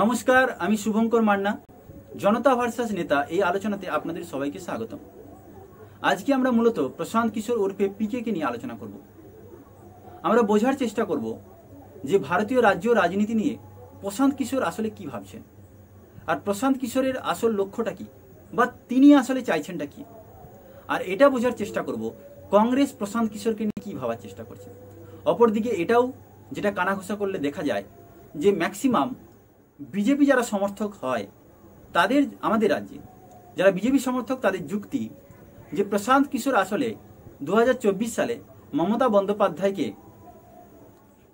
নমস্কার, আমি শুভঙ্কর মান্না। জনতা ভার্সাস নেতা এই আলোচনাতে আপনাদের সবাইকে স্বাগতম। আজকে আমরা মূলত প্রশান্ত কিশোর ওরফে পিকে কে নিয়ে আলোচনা করব। আমরা বোঝার চেষ্টা করব যে ভারতীয় রাজ্য রাজনীতি নিয়ে প্রশান্ত কিশোর আসলে কি ভাবছেন, আর প্রশান্ত কিশোরের আসল লক্ষ্যটা কি, বা তিনি আসলে চাইছেনটা কি। আর এটা বোঝার চেষ্টা করব কংগ্রেস প্রশান্ত কিশোরকে নিয়ে কি ভাবার চেষ্টা করছে। অপরদিকে এটাও যেটা কানাঘুষা করলে দেখা যায় যে ম্যাক্সিমাম বিজেপি যারা সমর্থক হয় তাদের, আমাদের রাজ্যে যারা বিজেপি সমর্থক, তাদের যুক্তি যে প্রশান্ত কিশোর আসলে 2024 সালে মমতা বন্দ্যোপাধ্যায়কে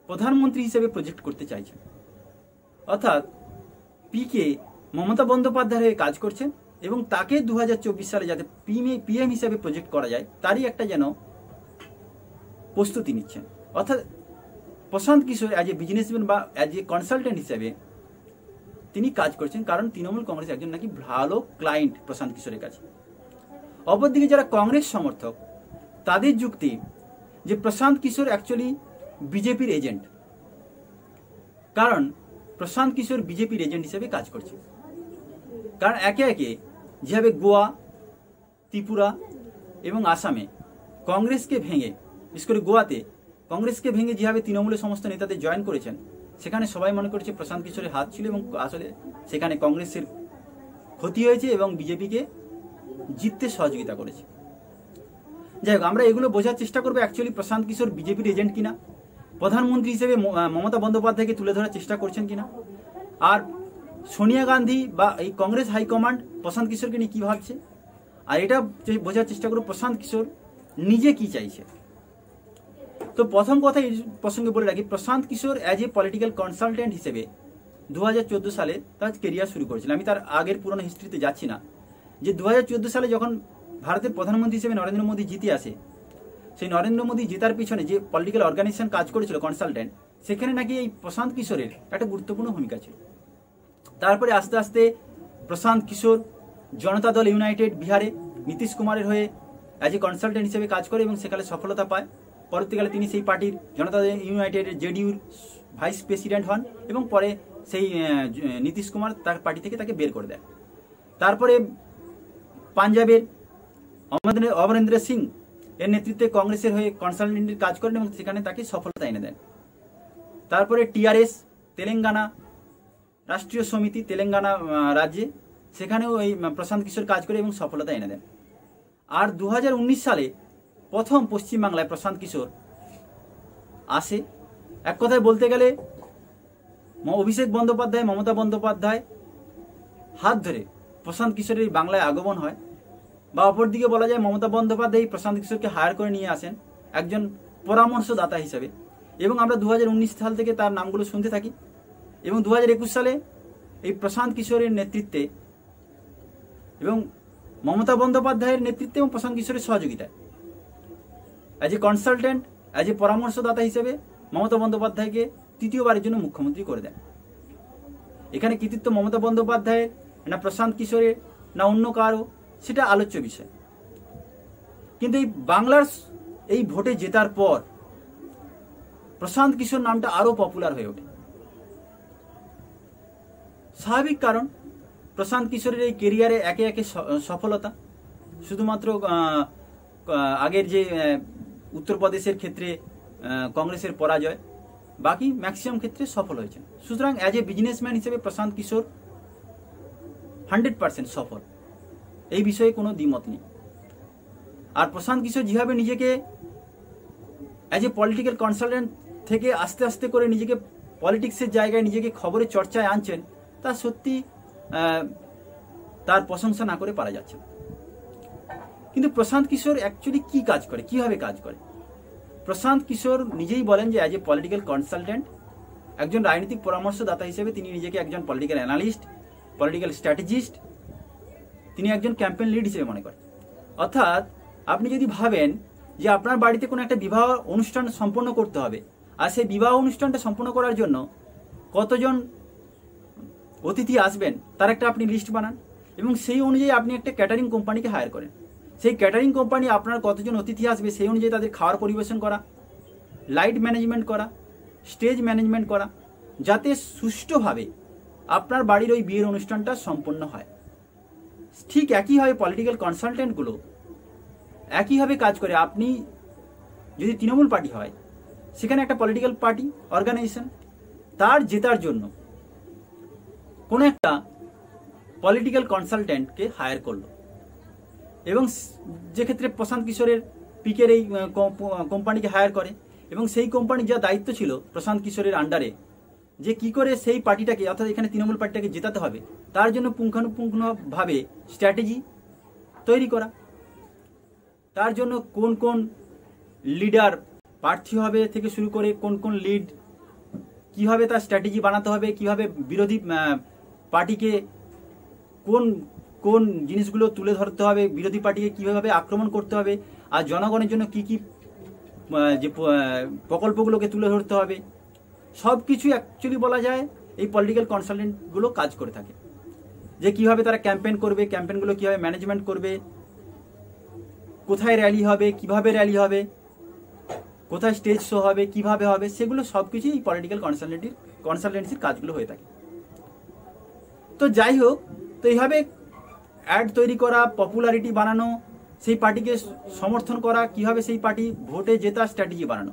প্রধানমন্ত্রী হিসেবে প্রজেক্ট করতে চাইছেন। অর্থাৎ পিকে মমতা বন্দ্যোপাধ্যায়ের হয়ে কাজ করছেন এবং তাকে 2024 সালে যাতে পিএম হিসেবে প্রজেক্ট করা যায় তারই একটা যেন প্রস্তুতি নিচ্ছেন। অর্থাৎ Prashant Kishor as a businessman বা অ্যাজ এ কনসালটেন্ট হিসেবে তিনি কাজ করছেন, কারণ তৃণমূল কংগ্রেস একজন নাকি ভালো ক্লায়েন্ট প্রশান্ত কিশোরের কাছে। অপরদিকে যারা কংগ্রেস সমর্থক তাদের যুক্তি যে প্রশান্ত কিশোর অ্যাকচুয়ালি বিজেপির এজেন্ট, কারণ প্রশান্ত কিশোর বিজেপির এজেন্ট হিসেবে কাজ করছে। কারণ একে একে যেভাবে গোয়া, ত্রিপুরা এবং আসামে কংগ্রেসকে ভেঙে, বিশেষ করে গোয়াতে কংগ্রেসকে ভেঙে যেভাবে তৃণমূলের সমস্ত নেতাদের জয়েন করেছেন, সেখানে সবাই মনে করছে প্রশান্ত কিশোরের হাত ছিল এবং আসলে সেখানে কংগ্রেসের ক্ষতি হয়েছে এবং বিজেপিকে জিততে সহযোগিতা করেছে। যাই হোক, আমরা এগুলো বোঝার চেষ্টা করবো অ্যাকচুয়ালি প্রশান্ত কিশোর বিজেপির এজেন্ট কিনা, প্রধানমন্ত্রী হিসেবে মমতা বন্দ্যোপাধ্যায়কে তুলে ধরার চেষ্টা করছেন কিনা, আর সোনিয়া গান্ধী বা এই কংগ্রেস হাইকমান্ড প্রশান্ত কিশোরকে নিয়ে কী ভাবছে, আর এটা বোঝার চেষ্টা করবো প্রশান্ত কিশোর নিজে কি চাইছে। তো প্রথম কথা এই প্রসঙ্গে বলে রাখি, Prashant Kishor as a political consultant হিসেবে 2014 সালে তার কেরিয়ার শুরু করেছিলেন। আমি তার আগের পুরনো হিস্ট্রিতে যাচ্ছি না। যে 2014 সালে যখন ভারতের প্রধানমন্ত্রী হিসেবে নরেন্দ্র মোদী জিতে আসে, সেই নরেন্দ্র মোদী জেতার পিছনে যে পলিটিক্যাল অর্গানাইজেশন কাজ করেছিল কনসালটেন্ট, সেখানে নাকি এই প্রশান্ত কিশোরের একটা গুরুত্বপূর্ণ ভূমিকা ছিল। তারপরে আস্তে আস্তে প্রশান্ত কিশোর জনতা দল ইউনাইটেড বিহারে নীতিশ কুমারের হয়ে অ্যাজ এ কনসালটেন্ট হিসেবে কাজ করে এবং সেখানে সফলতা পায়। পরবর্তীকালে তিনি সেই পার্টির জনতা দল ইউনাইটেডের জেডিইউর ভাইস প্রেসিডেন্ট হন এবং পরে সেই নীতিশ কুমার তার পার্টি থেকে তাকে বের করে দেয়। তারপরে পাঞ্জাবের অমরেন্দ্র সিং এর নেতৃত্বে কংগ্রেসের হয়ে কনসালটেন্টের কাজ করেন এবং সেখানে তাকে সফলতা এনে দেন। তারপরে টিআরএস তেলেঙ্গানা রাষ্ট্রীয় সমিতি তেলেঙ্গানা রাজ্যে, সেখানেও এই প্রশান্ত কিশোর কাজ করে এবং সফলতা এনে দেন। আর 2019 সালে প্রথম পশ্চিমবাংলায় প্রশান্ত কিশোর আসে। এক কথায় বলতে গেলে অভিষেক বন্দ্যোপাধ্যায়, মমতা বন্দ্যোপাধ্যায় হাত ধরে প্রশান্ত কিশোরের বাংলায় আগমন হয়, বা অপরদিকে বলা যায় মমতা বন্দ্যোপাধ্যায় প্রশান্ত কিশোরকে হায়ার করে নিয়ে আসেন একজন পরামর্শদাতা হিসেবে, এবং আমরা 2019 সাল থেকে তার নামগুলো শুনতে থাকি। এবং 2021 সালে এই প্রশান্ত কিশোরের নেতৃত্বে এবং মমতা বন্দ্যোপাধ্যায়ের নেতৃত্বে এবং প্রশান্ত কিশোরের সহযোগিতায় as a consultant, as a পরামর্শদাতা হিসেবে মমতা বন্দ্যোপাধ্যায়কে তৃতীয়বারের জন্য মুখ্যমন্ত্রী করে দেন। এখানে কৃতিত্ব মমতা বন্দ্যোপাধ্যায়ের না প্রশান্ত কিশোরের না অন্য কারো, সেটা আলোচ্য বিষয়। কিন্তু এই বাংলার এই ভোটে জেতার পর প্রশান্ত কিশোর নামটা আরো পপুলার হয়ে ওঠে। স্বাভাবিক, কারণ প্রশান্ত কিশোরের এই কেরিয়ারে একে একে সফলতা, শুধুমাত্র আগের যে উত্তরপ্রদেশের ক্ষেত্রে কংগ্রেসের পরাজয়, বাকি ম্যাক্সিমাম ক্ষেত্রে সফল হয়েছেন। সুতরাং অ্যাজ এ বিজনেসম্যান হিসেবে প্রশান্ত কিশোর 100% সফল, এই বিষয়ে কোনো দ্বিমত নেই। আর প্রশান্ত কিশোর যেভাবে নিজেকে অ্যাজ এ পলিটিক্যাল কনসালটেন্ট থেকে আস্তে আস্তে করে নিজেকে পলিটিক্সের জায়গায় নিজেকে খবরের চর্চায় আনছেন, তা সত্যি তার প্রশংসা না করে পারা যাচ্ছে না। কিন্তু প্রশান্ত কিশোর অ্যাকচুয়ালি কি কাজ করে, কিভাবে কাজ করে? প্রশান্ত কিশোর নিজেই বলেন যে অ্যাজ এ পলিটিক্যাল কনসালটেন্ট, একজন রাজনৈতিক পরামর্শদাতা হিসেবে তিনি নিজেকে একজন পলিটিক্যাল অ্যানালিস্ট, পলিটিক্যাল স্ট্র্যাটেজিস্ট, তিনি একজন ক্যাম্পেইন লিড হিসেবে মনে করেন। অর্থাৎ আপনি যদি ভাবেন যে আপনার বাড়িতে কোনো একটা বিবাহ অনুষ্ঠান সম্পন্ন করতে হবে, আর সেই বিবাহ অনুষ্ঠানটা সম্পন্ন করার জন্য কতজন অতিথি আসবেন তার একটা আপনি লিস্ট বানান এবং সেই অনুযায়ী আপনি একটা ক্যাটারিং কোম্পানিকে হায়ার করেন। সেই ক্যাটারিং কোম্পানি আপনার কতজন অতিথি আসবে সেই অনুযায়ী তাদের খাওয়ার পরিবেশন করা, লাইট ম্যানেজমেন্ট করা, স্টেজ ম্যানেজমেন্ট করা, যাতে সুষ্ঠুভাবে আপনার বাড়ির ওই বিয়ের অনুষ্ঠানটা সম্পন্ন হয়। ঠিক একইভাবে পলিটিক্যাল কনসালটেন্টগুলো একইভাবে কাজ করে। আপনি যদি তৃণমূল পার্টি হয়, সেখানে একটা পলিটিক্যাল পার্টি অর্গানাইজেশন তার জেতার জন্য কোনো একটা পলিটিক্যাল কনসালটেন্টকে হায়ার করলো, এবং যে ক্ষেত্রে প্রশান্ত কিশোরের পিকের এই কোম্পানিকে হায়ার করে, এবং সেই কোম্পানির যা দায়িত্ব ছিল প্রশান্ত কিশোরের আন্ডারে, যে কি করে সেই পার্টিটাকে অর্থাৎ এখানে তৃণমূল পার্টিটাকে জেতাতে হবে, তার জন্য পুঙ্খানুপুঙ্খভাবে স্ট্র্যাটেজি তৈরি করা, তার জন্য কোন কোন লিডার প্রার্থী হবে থেকে শুরু করে কোন কোন লিড কিভাবে তার স্ট্র্যাটেজি বানাতে হবে, কিভাবে বিরোধী পার্টিকে কোন কোন জিনিসগুলো তুলে ধরতে হবে, বিরোধী পার্টিকে কিভাবে আক্রমণ করতে হবে, আর জনগণের জন্য কি কি যে প্রকল্পগুলোকে তুলে ধরতে হবে, সব কিছু অ্যাকচুয়ালি বলা যায় এই পলিটিক্যাল কনসালটেন্টগুলো কাজ করে থাকে। যে কিভাবে তারা ক্যাম্পেইন করবে, ক্যাম্পেইনগুলো কিভাবে ম্যানেজমেন্ট করবে, কোথায় র্যালি হবে, কিভাবে র্যালি হবে, কোথায় স্টেজ শো হবে, কিভাবে হবে, সেগুলো সব কিছুই এই পলিটিক্যাল কনসালটেন্সির কাজগুলো হয়ে থাকে। তো যাই হোক, তো এইভাবে অ্যাড তৈরি করা, পপুলারিটি বানানো, সেই পার্টিকে সমর্থন করা, কিভাবে সেই পার্টি ভোটে জেতা, স্ট্র্যাটেজি বানানো।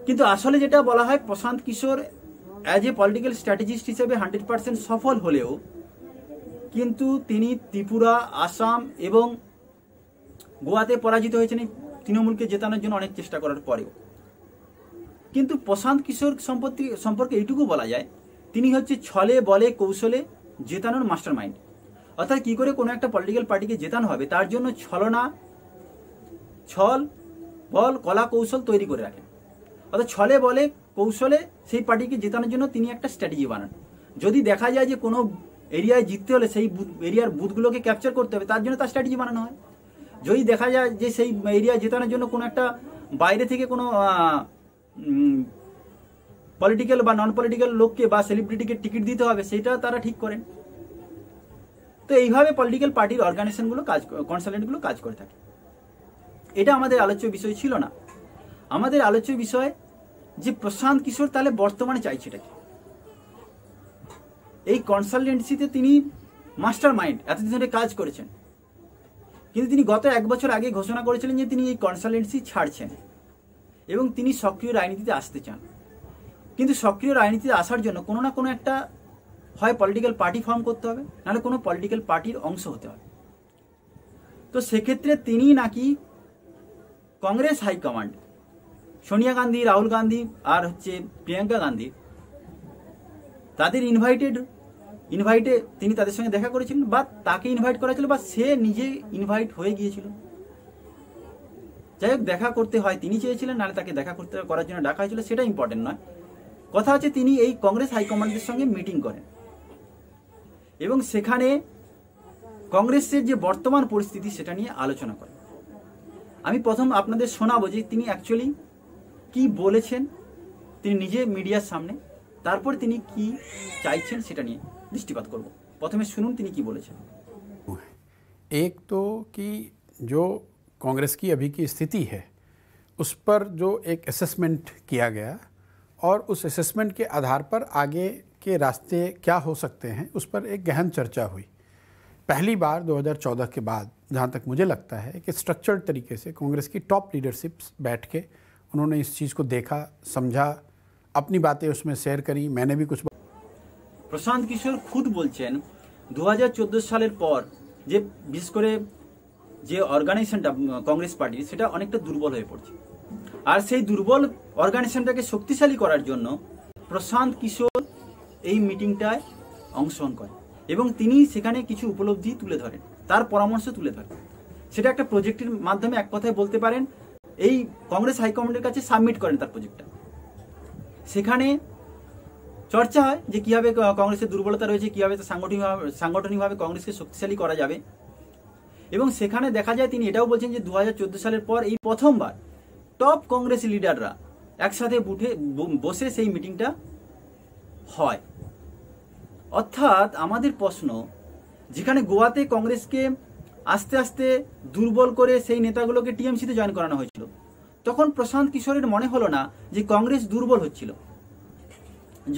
কিন্তু আসলে যেটা বলা হয়, Prashant Kishor as a political strategist হিসেবে 100% সফল হলেও কিন্তু তিনি ত্রিপুরা, আসাম এবং গোয়াতে পরাজিত হয়েছেন এই তৃণমূলকে জেতানোর জন্য অনেক চেষ্টা করার পরেও। কিন্তু প্রশান্ত কিশোর সম্পর্কে এইটুকু বলা যায়, তিনি হচ্ছে ছলে বলে কৌশলে জেতানোর মাস্টার মাইন্ড। অর্থাৎ কি করে কোনো একটা পলিটিক্যাল পার্টিকে জেতানো হবে, তার জন্য ছল বল কলা কৌশল তৈরি করে রাখেন। অর্থাৎ ছলে বলে কৌশলে সেই পার্টিকে জেতানোর জন্য তিনি একটা স্ট্র্যাটেজি বানান। যদি দেখা যায় যে কোনো এরিয়ায় জিততে হলে সেই এরিয়ার বুথগুলোকে ক্যাপচার করতে হবে, তার জন্য তার স্ট্র্যাটেজি বানানো হয়। যদি দেখা যায় যে সেই এরিয়া জেতানোর জন্য কোনো একটা বাইরে থেকে কোনো পলিটিক্যাল বা নন পলিটিক্যাল লোককে বা সেলিব্রিটিকে টিকিট দিতে হবে, সেটা তারা ঠিক করেন। তো এইভাবে পলিটিক্যাল পার্টির অর্গানাইজেশনগুলো কনসালটেন্টগুলো কাজ করে থাকে। এটা আমাদের আলোচ্য বিষয় ছিল না। আমাদের আলোচ্য বিষয় যে প্রশান্ত কিশোর তাহলে বর্তমানে চাইছেটা কি। এই কনসালটেন্সিতে তিনি মাস্টার মাইন্ড, এতদিন ধরে কাজ করেছেন, কিন্তু তিনি গত 1 বছর আগে ঘোষণা করেছিলেন যে তিনি এই কনসালটেন্সি ছাড়ছেন এবং তিনি সক্রিয় রাজনীতিতে আসতে চান। কিন্তু সক্রিয় রাজনীতিতে আসার জন্য কোনো না কোনো একটা হয় পলিটিক্যাল পার্টি ফর্ম করতে হবে, নাহলে কোনো পলিটিক্যাল পার্টির অংশ হতে হবে। তো সেক্ষেত্রে তিনি নাকি কংগ্রেস হাইকমান্ড সোনিয়া গান্ধী, রাহুল গান্ধী আর হচ্ছে প্রিয়াঙ্কা গান্ধী, তাদের ইনভাইটে তিনি তাদের সঙ্গে দেখা করেছিলেন, বা তাকে ইনভাইট করা ছিল, বা সে নিজে ইনভাইট হয়ে গিয়েছিল। যাই হোক, দেখা করতে হয় তিনি চেয়েছিলেন, নাহলে তাকে দেখা করার জন্য ডাকা হয়েছিল, সেটা ইম্পর্টেন্ট নয়। কথা হচ্ছে তিনি এই কংগ্রেস হাইকমান্ডের সঙ্গে মিটিং করেন এবং সেখানে কংগ্রেসের যে বর্তমান পরিস্থিতি সেটা নিয়ে আলোচনা করেন। আমি প্রথম আপনাদের শোনাবো যে তিনি অ্যাকচুয়ালি কি বলেছেন তিনি নিজে মিডিয়ার সামনে, তারপর তিনি কি চাইছেন সেটা নিয়ে দৃষ্টিপাত করব। প্রথমে শুনুন তিনি কি বলেছেন। एक तो कि जो कांग्रेस की अभी की स्थिति है उस पर जो एक असेसमेंट किया गया और उस असेसमेंट के आधार पर आगे के रास्ते क्या हो सकते हैं, उस पर एक गहन चर्चा हुई। पहली बार 2014 के बाद जहाँ तक मुझे लगता है कि स्ट्रक्चर्ड तरीके से कांग्रेस की टॉप लीडरशिप बैठ के उन्होंने इस चीज़ को देखा, समझा, अपनी बातें उसमें शेयर करी, मैंने भी कुछ। প্রশান্ত কিশোর খুদ বলছেন 2014 সালের পর যে বিশেষ করে যে অর্গানাইজেশনটা কংগ্রেস পার্টির, সেটা অনেকটা দুর্বল হয়ে পড়ছে। আর সেই দুর্বল অর্গানাইজেশনটাকে শক্তিশালী করার জন্য প্রশান্ত কিশোর এই মিটিংটায় অংশগ্রহণ করেন এবং তিনি সেখানে কিছু উপলব্ধি তুলে ধরেন, তার পরামর্শ তুলে ধরেন। সেটা একটা প্রজেক্টের মাধ্যমে এক কথায় বলতে পারেন এই কংগ্রেস হাইকমান্ডের কাছে সাবমিট করেন তার প্রজেক্টটা। সেখানে চর্চা হয় যে কীভাবে কংগ্রেসের দুর্বলতা রয়েছে, কীভাবে সাংগঠনিকভাবে কংগ্রেসকে শক্তিশালী করা যাবে। এবং সেখানে দেখা যায় তিনি এটাও বলছেন যে 2014 সালের পর এই প্রথমবার টপ কংগ্রেস লিডাররা একসাথে বসে সেই মিটিংটা হয়। অর্থাৎ আমাদের প্রশ্ন, যেখানে গোয়াতে কংগ্রেসকে আস্তে আস্তে দুর্বল করে সেই নেতাগুলোকে টিএমসিতে জয়েন করানো হয়েছিল, তখন প্রশান্ত কিশোরের মনে হলো না যে কংগ্রেস দুর্বল হচ্ছিল।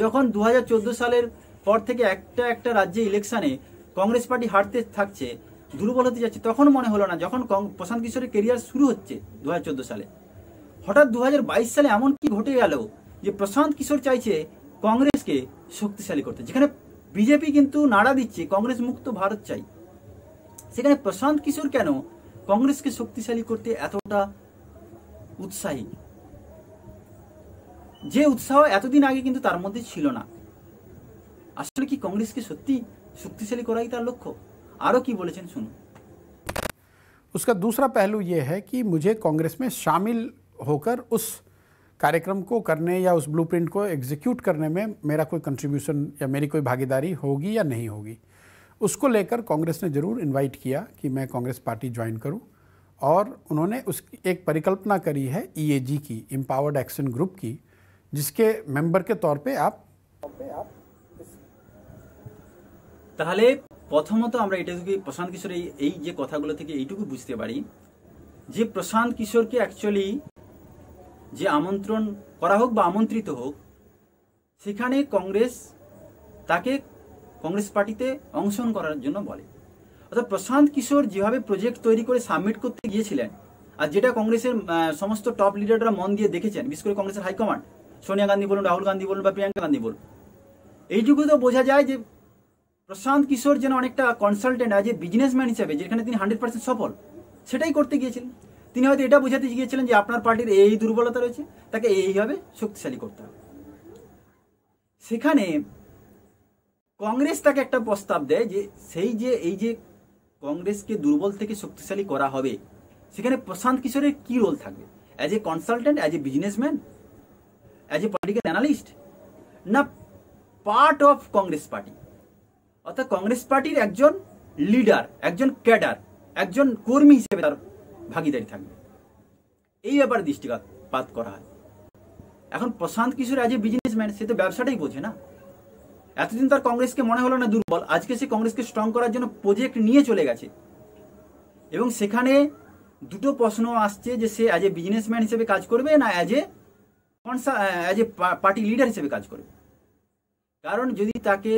যখন 2014 সালের পর থেকে একটা একটা রাজ্যে ইলেকশনে কংগ্রেস পার্টি হারতে থাকছে, দুর্বল হতে যাচ্ছে, তখন মনে হলো না যখন প্রশান্ত কিশোরের কেরিয়ার শুরু হচ্ছে 2014 সালে, হঠাৎ 2022 সালে এমন কি ঘটে গেল যে প্রশান্ত কিশোর চাইছে কংগ্রেসকে শক্তিশালী করতে, যেখানে বিজেপি কিন্তু নাড়া দিচ্ছে কংগ্রেস মুক্ত ভারত চাই, সেখানে প্রশান্ত কিশোর কেন কংগ্রেসকে শক্তিশালী করতে এতটা উৎসাহী? যে উৎসাহ এতদিন আগে কিন্তু তার মধ্যে ছিল না। আসলে কি কংগ্রেসকে সত্যি शक्तिशाली कराई तार लक्ष्य? आरो की बोलेছেন শুনুন। उसका दूसरा पहलू ये है कि मुझे कांग्रेस में शामिल होकर उस कार्यक्रम को करने या उस ब्लूप्रिंट को एग्जीक्यूट करने में मेरा कोई कंट्रीब्यूशन या मेरी कोई भागीदारी होगी या नहीं होगी, उसको लेकर कांग्रेस ने ज़रूर इनवाइट किया कि मैं कांग्रेस पार्टी ज्वाइन करूं, और उन्होंने उस एक परिकल्पना करी है EAG की, एम्पावर्ड एक्शन ग्रुप की, जिसके मेंबर के तौर पे आप তাহলে প্রথমত আমরা এটাকে প্রশান্ত কিশোর এই যে কথাগুলো থেকে এইটুকু বুঝতে পারি যে প্রশান্ত কিশোরকে অ্যাকচুয়ালি যে আমন্ত্রণ করা হোক বা আমন্ত্রিত হোক, সেখানে কংগ্রেস তাকে কংগ্রেস পার্টিতে অংশগ্রহণ করার জন্য বলে। অর্থাৎ প্রশান্ত কিশোর যেভাবে প্রজেক্ট তৈরি করে সাবমিট করতে গিয়েছিলেন, আর যেটা কংগ্রেসের সমস্ত টপ লিডাররা মন দিয়ে দেখেছেন, বিশেষ করে কংগ্রেসের হাইকমান্ড সোনিয়া গান্ধী বলুন, রাহুল গান্ধী বলুন বা প্রিয়াঙ্কা গান্ধী বলুন, এইটুকু তো বোঝা যায় যে প্রশান্ত কিশোর যেন অনেকটা কনসালটেন্ট অ্যাজ এ বিজনেসম্যান হিসেবে, যেখানে তিনি 100% সফল, সেটাই করতে গিয়েছিলেন। তিনি হয়তো এটা বোঝাতে গিয়েছিলেন যে আপনার পার্টির এই দুর্বলতা রয়েছে, তাকে এইভাবে শক্তিশালী করতে হবে। সেখানে কংগ্রেস তাকে একটা প্রস্তাব দেয় যে সেই যে এই যে কংগ্রেসকে দুর্বল থেকে শক্তিশালী করা হবে, সেখানে প্রশান্ত কিশোরের কি রোল থাকবে? As a consultant, as a businessman, as a political analyst, না পার্ট অফ কংগ্রেস পার্টি, অর্থাৎ কংগ্রেস পার্টির একজন লিডার, একজন ক্যাডার, একজন কর্মী হিসেবে তার ভাগিদারি থাকবে, এই ব্যাপারে দৃষ্টিপাত করা হয়। এখন Prashant Kishor as a businessman, সে তো ব্যবসাটাই বোঝে না। এতদিন তার কংগ্রেসকে মনে হলো না দুর্বল, আজকে সে কংগ্রেসকে স্ট্রং করার জন্য প্রজেক্ট নিয়ে চলে গেছে। এবং সেখানে দুটো প্রশ্ন আসছে যে সে অ্যাজ এ বিজনেসম্যান হিসেবে কাজ করবে না অ্যাজ এ পার্টি লিডার হিসেবে কাজ করবে। কারণ যদি তাকে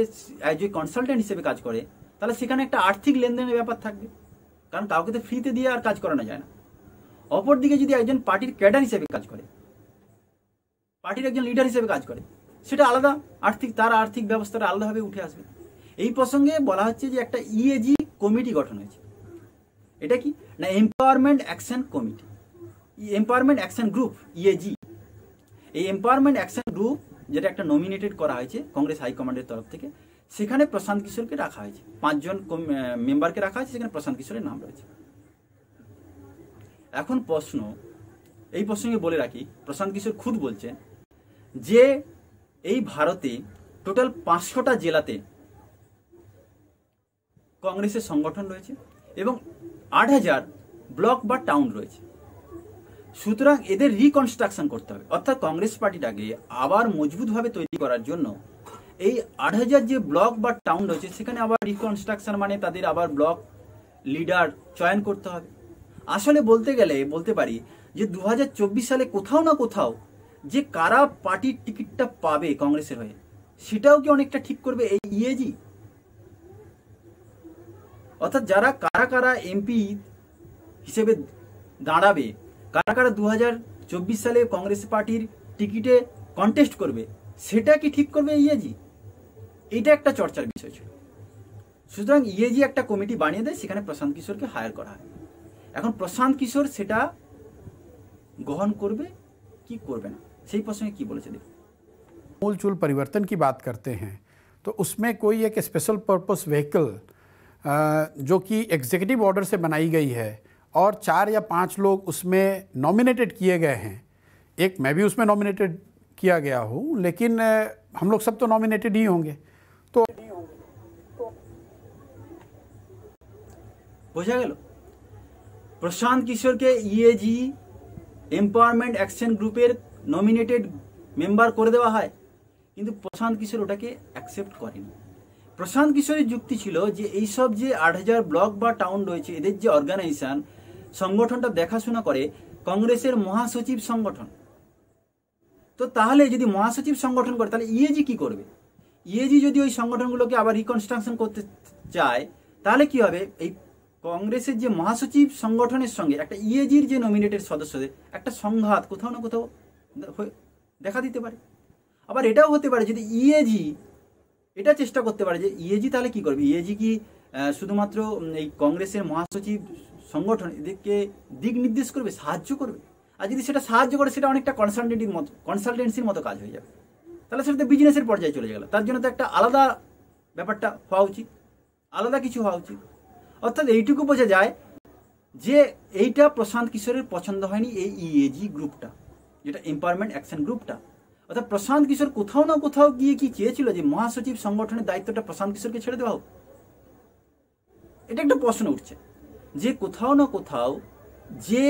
অ্যাজ এ কনসালটেন্ট হিসেবে কাজ করে, তাহলে সেখানে একটা আর্থিক লেনদেনের ব্যাপার থাকবে, কারণ কাউকে তো ফ্রিতে দিয়ে আর কাজ করানো যায় না। অপরদিকে যদি একজন পার্টির ক্যাডার হিসেবে কাজ করে, পার্টির একজন লিডার হিসেবে কাজ করে, সেটা আলাদা তার আর্থিক ব্যবস্থাটা আলাদাভাবে উঠে আসবে। এই প্রসঙ্গে বলা হচ্ছে যে একটা EAG কমিটি গঠন হয়েছে। এটা কি না, empowerment action committee, empowerment action group, EAG। এই এম্পাওয়ারমেন্ট অ্যাকশন গ্রুপ যেটা একটা নমিনেটেড করা হয়েছে কংগ্রেস হাইকমান্ডের তরফ থেকে, সেখানে প্রশান্ত কিশোরকে রাখা হয়েছে, 5 জন মেম্বারকে রাখা হয়েছে, সেখানে প্রশান্ত কিশোরের নাম রয়েছে। এখন প্রশ্ন, এই প্রসঙ্গে বলে রাখি, প্রশান্ত কিশোর খুদ বলছেন যে এই ভারতে টোটাল 500টা জেলাতে কংগ্রেসের সংগঠন রয়েছে এবং 8000 ব্লক বা টাউন রয়েছে। সুতরাং এদের রিকনস্ট্রাকশন করতে হবে, অর্থাৎ কংগ্রেস পার্টিটাকে আবার মজবুতভাবে তৈরি করার জন্য এই 8000 যে ব্লক বা টাউন রয়েছে, সেখানে আবার রিকনস্ট্রাকশন মানে তাদের আবার ব্লক লিডার চয়ন করতে হবে। আসলে বলতে গেলে বলতে পারি যে 2024 সালে কোথাও না কোথাও যে কারা পার্টির টিকিটটা পাবে কংগ্রেসের হয়ে, সেটাও কি অনেকটা ঠিক করবে এই EAG। অর্থাৎ যারা কারা কারা এমপি হিসেবে দাঁড়াবে, কারা কারা 2024 সালে কংগ্রেস পার্টির টিকিটে কন্টেস্ট করবে, সেটা কি ঠিক করবে EAG? এটা একটা চর্চার বিষয় ছিল। সুতরাং EAG একটা কমিটি বানিয়ে দেয়, সেখানে প্রশান্ত কিশোরকে হায়ার করা হয়। এখন প্রশান্ত কিশোর সেটা গ্রহণ করবে কি করবে না, সেই প্রসঙ্গে কি বলেছে দেখুন। मूलचूल परिवर्तन की बात करते हैं तो उसमें कोई एक स्पेशल पर्पस व्हीकल जो कि एग्जीक्यूटिव ऑर्डर से बनाई गई है और 4 या 5 लोग उसमें नॉमिनेटेड किए गए हैं। एक मैं भी उसमें नॉमिनेटेड किया गया हूँ, लेकिन हम लोग सब तो नॉमिनेटेड ही होंगे। तो বোঝা গেল, প্রশান্ত কিশোরকে EAG এম্পাওয়ারমেন্ট অ্যাকশন গ্রুপের নমিনেটেড মেম্বার করে দেওয়া হয়, কিন্তু প্রশান্ত কিশোর ওটাকে অ্যাকসেপ্ট করেনি। প্রশান্ত কিশোরের যুক্তি ছিল যে এইসব যে 8000 ব্লক বা টাউন রয়েছে, এদের যে অর্গানাইজেশন সংগঠনটা দেখাশোনা করে কংগ্রেসের মহাসচিব সংগঠন। তো তাহলে যদি মহাসচিব সংগঠন করে, তাহলে EAG কি করবে? ইএজি যদি ওই সংগঠনগুলোকে আবার রিকনস্ট্রাকশন করতে চায়, তাহলে কি হবে, এই কংগ্রেসের যে মহাসচিব সংগঠনের সঙ্গে একটা ইএজির যে নমিনেটেড সদস্যদের একটা সংঘাত কোথাও না কোথাও দেখা দিতে পারে। আবার এটাও হতে পারে যদি ইএজি এটা চেষ্টা করতে পারে যে ইএজি তাহলে কি করবে, ইএজি কি শুধুমাত্র এই কংগ্রেসের মহাসচিব সংগঠন এদেরকে দিক নির্দেশ করবে, সাহায্য করবে? আর যদি সেটা সাহায্য করে সেটা অনেকটা কনসালটেন্সির মতো কাজ হয়ে যাবে, তাহলে সেটা তো বিজনেসের পর্যায়ে চলে গেল। তার জন্য তো একটা আলাদা ব্যাপারটা হওয়া উচিত, আলাদা কিছু হওয়া উচিত। অর্থাৎ এইটুকু বোঝা যায় যে এইটা প্রশান্ত কিশোরের পছন্দ হয়নি, এই ইএজি গ্রুপটা, যেটা এম্পাওয়ারমেন্ট অ্যাকশন গ্রুপটা। অর্থাৎ প্রশান্ত কিশোর কোথাও না কোথাও গিয়ে কি চেয়েছিল যে মহাসচিব সংগঠনের দায়িত্বটা প্রশান্ত কিশোরকে ছেড়ে দেওয়া হোক। এটা একটা প্রশ্ন উঠছে যে কোথাও না কোথাও যে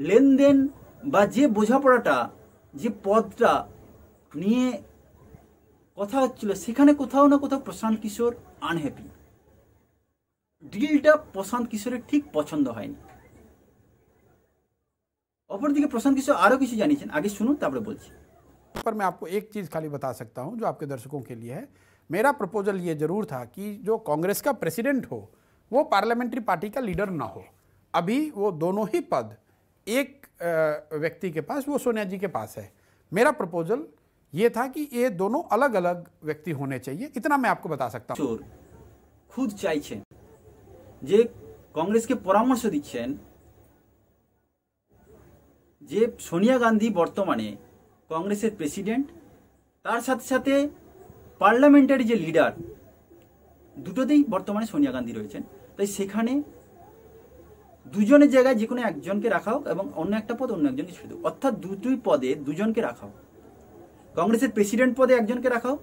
লেনদেন বা যে বোঝাপড়াটা, যে পদটা নিয়ে কথা হচ্ছিল, সেখানে কোথাও না কোথাও প্রশান্ত কিশোর আনহ্যাপি। ডিলটা প্রশান্ত কিশোরের ঠিক পছন্দ হয়নি। অপরদিকে প্রশান্ত কিশোর আরো কিছু জানিয়েছেন, আগে শুনুন তারপরে বলছি। पर मैं आपको एक चीज़ खाली बता सकता हूं जो आपके दर्शकों के लिए है। मेरा प्रपोजल ये जरूर था कि जो कांग्रेस का प्रेसिडेंट हो वो पार्लियामेंट्री पार्टी का लीडर ना हो। अभी वो दोनों ही पद एक व्यक्ति के पास, वो सोनिया जी के पास है। मेरा प्रपोजल ये था कि ये दोनों अलग अलग व्यक्ति होने चाहिए, इतना मैं आपको बता सकता हूँ। खुद চাইছেন যে কংগ্রেসকে পরামর্শ দিচ্ছেন যে সোনিয়া গান্ধী বর্তমানে কংগ্রেসের প্রেসিডেন্ট, তার সাথে সাথে পার্লামেন্টারি যে লিডার, দুটোতেই বর্তমানে সোনিয়া গান্ধী রয়েছেন। তাই সেখানে দুজনের জায়গায় যে কোনো একজনকে রাখা হোক এবং অন্য একটা পদ অন্য একজনকে ছেড়ে দেব। অর্থাৎ দুটোই পদে দুজনকে রাখা হোক। কংগ্রেসের প্রেসিডেন্ট পদে একজনকে রাখা হোক,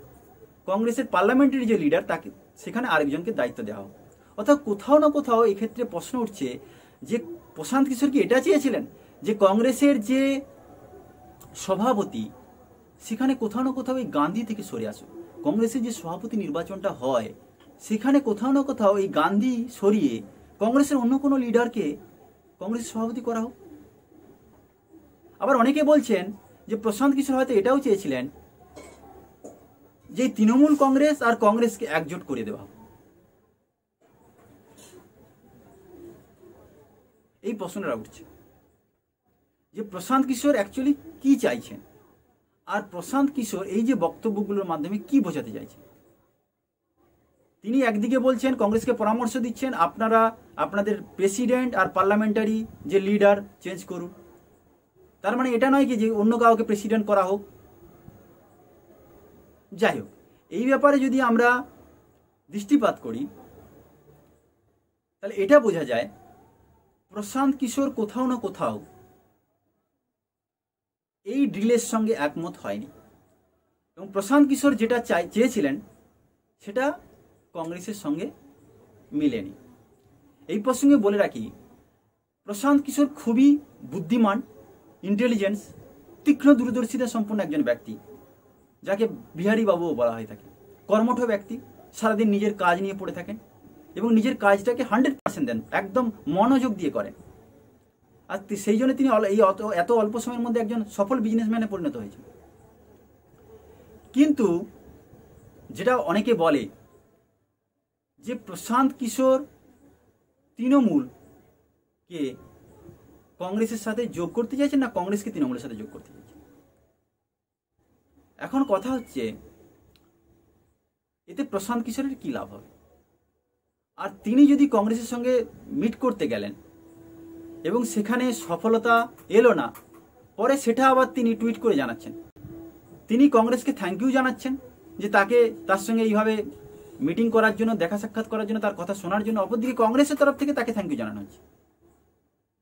কংগ্রেসের পার্লামেন্টারি যে লিডার তাকে সেখানে আরেকজনকে দায়িত্ব দেওয়া হোক। অর্থাৎ কোথাও না কোথাও এই ক্ষেত্রে প্রশ্ন উঠছে যে প্রশান্ত কিশোর কি এটা চেয়েছিলেন যে কংগ্রেসের যে সভাপতি সেখানে কোথাও না কোথাও এই গান্ধী থেকে সরে আসুক। কংগ্রেসের যে সভাপতি নির্বাচনটা হয় সেখানে কোথাও না কোথাও এই গান্ধী সরিয়ে কংগ্রেসের অন্য কোনো লিডারকে কংগ্রেসের সভাপতি করা হোক। আবার অনেকে বলছেন যে প্রশান্ত কিশোর হয়তো এটাও চেয়েছিলেন যে তৃণমূল কংগ্রেস আর কংগ্রেসকে একজোট করে দেওয়া। এই প্রশ্নটা উঠছে যে প্রশান্ত কিশোর অ্যাকচুয়ালি কি চাইছেন, আর প্রশান্ত কিশোর এই যে বক্তব্যগুলোর মাধ্যমে কি বোঝাতে চাইছেন। তিনি একদিকে বলছেন, কংগ্রেসকে পরামর্শ দিচ্ছেন আপনারা আপনাদের প্রেসিডেন্ট আর পার্লামেন্টারি যে লিডার চেঞ্জ করুন। তার মানে এটা নয় কি যে অন্য কাউকে প্রেসিডেন্ট করা হোক। যাই হোক, এই ব্যাপারে যদি আমরা দৃষ্টিপাত করি তাহলে এটা বোঝা যায় প্রশান্ত কিশোর কোথাও না কোথাও এই ডিলের সঙ্গে একমত হয়নি এবং প্রশান্ত কিশোর যেটা চেয়েছিলেন সেটা কংগ্রেসের সঙ্গে মিলেনি। এই প্রসঙ্গে বলে রাখি, প্রশান্ত কিশোর খুবই বুদ্ধিমান, ইন্টেলিজেন্স, তীক্ষ্ণ দূরদর্শিতা সম্পন্ন একজন ব্যক্তি, যাকে বিহারী বাবুও বলা হয়ে থাকে। কর্মঠ ব্যক্তি, সারাদিন নিজের কাজ নিয়ে পড়ে থাকেন এবং নিজের কাজটাকে 100% দেন, একদম মনোযোগ দিয়ে করেন। আর সেই জন্য তিনি এই এত অল্প সময়ের মধ্যে একজন সফল বিজনেসম্যানে পরিণত হয়েছেন। কিন্তু যেটা অনেকে বলে যে প্রশান্ত কিশোর তৃণমূলকে কংগ্রেসের সাথে যোগ করতে চাইছেন না কংগ্রেসকে তৃণমূলের সাথে যোগ করতে চাইছেন। এখন কথা হচ্ছে এতে প্রশান্ত কিশোরের কি লাভ হবে। আর তিনি যদি কংগ্রেসের সঙ্গে মিট করতে গেলেন এবং সেখানে সফলতা এলো না, পরে সেটা আবার তিনি টুইট করে জানাচ্ছেন, তিনি কংগ্রেসকে থ্যাংক ইউ জানাচ্ছেন যে তার সঙ্গে এইভাবে মিটিং করার জন্য, দেখা সাক্ষাৎ করার জন্য, তার কথা শোনার জন্য। অপরদিকে কংগ্রেসের তরফ থেকে তাকে থ্যাংক ইউ জানানো হচ্ছে।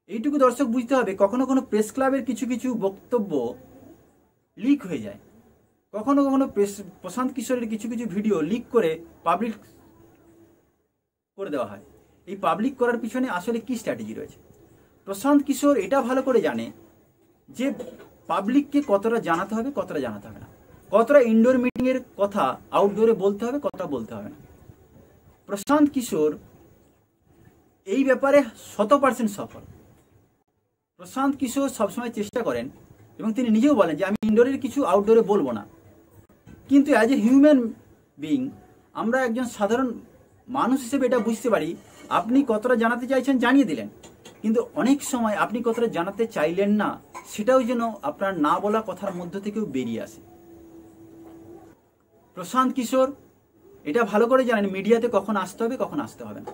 এইটুকু দর্শক বুঝতে হবে, কখনো কখনো প্রেস ক্লাবের কিছু কিছু বক্তব্য লিক হয়ে যায়, কখনো কখনো প্রশান্ত কিশোরের কিছু কিছু ভিডিও লিক করে পাবলিক করে দেওয়া হয়। এই পাবলিক করার পিছনে আসলে কি স্ট্র্যাটেজি রয়েছে? প্রশান্ত কিশোর এটা ভালো করে জানে যে পাবলিককে কতটা জানাতে হবে, কতটা জানাতে হবে না, কতটা ইনডোর মিটিং এর কথা আউটডোরে বলতে হবে, কতটা বলতে হবে না। প্রশান্ত কিশোর এই ব্যাপারে 100% সফল। প্রশান্ত কিশোর সবসময় চেষ্টা করেন এবং তিনি নিজেও বলেন যে আমি ইনডোরের কিছু আউটডোরে বলবো না, কিন্তু অ্যাজ এ হিউম্যান বিং আমরা একজন সাধারণ মানুষ হিসেবে এটা বুঝতে পারি আপনি কতটা জানাতে চাইছেন জানিয়ে দিলেন, কিন্তু অনেক সময় আপনি কতটা জানাতে চাইলেন না সেটাও যেন আপনার না বলা কথার মধ্য থেকেও বেরিয়ে আসে। প্রশান্ত কিশোর এটা ভালো করে জানেন মিডিয়াতে কখন আসতে হবে কখন আসতে হবে না।